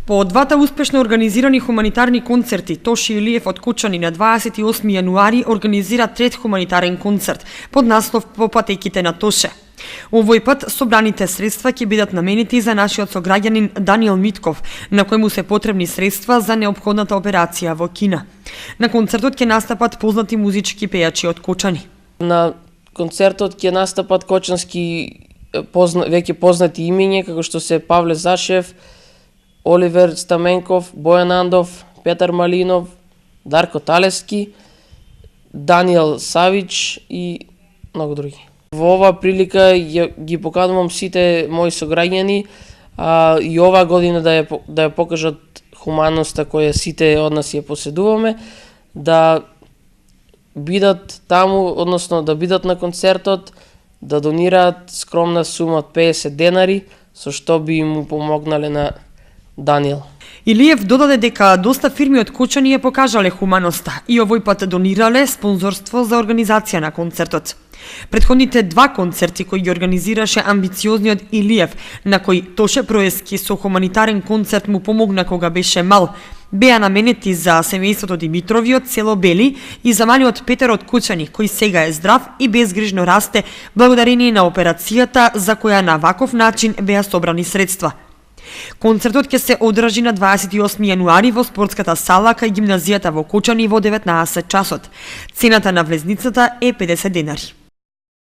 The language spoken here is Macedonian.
По двата успешно организирани хуманитарни концерти, Тоши Илиев од Кучани на 28 јануари организира трет хуманитарен концерт под наслов По патеките на Тоше. Овој пат собраните средства ќе бидат наменети за нашиот сограѓанин Даниел Митков, на кој му се потребни средства за неопходната операција во Кина. На концертот ќе настапат познати музички пејачи од Кучани. На концертот ќе настапат кочански веќе познати имиња како што се Павле Зашев, Оливер Стаменков, Бојан Андов, Петар Малинов, Дарко Талески, Даниел Савич и многу други. Во оваа прилика ги поканувам сите мои сограѓани и оваа година да ја покажат хуманноста која сите од нас ја поседуваме, да бидат таму, односно да бидат на концертот, да донираат скромна сума од 50 денари, со што би му помогнале на Даниел. Илиев додаде дека доста фирми од Кучани ја покажале хуманоста и овој пат донирале спонзорство за организација на концертот. Предходните два концерти кои ги организираше амбициозниот Илиев, на кој Тоше Проески со хуманитарен концерт му помогна кога беше мал, беа наменети за семејството Димитрови од село Бели и за малиот Петер од Кучани, кој сега е здрав и безгрижно расте благодарение на операцијата за која на ваков начин беа собрани средства. Концертот ќе се одржи на 28 јануари во спортската сала кај гимназијата во Кучани во 19 часот. Цената на влезницата е 50 денари.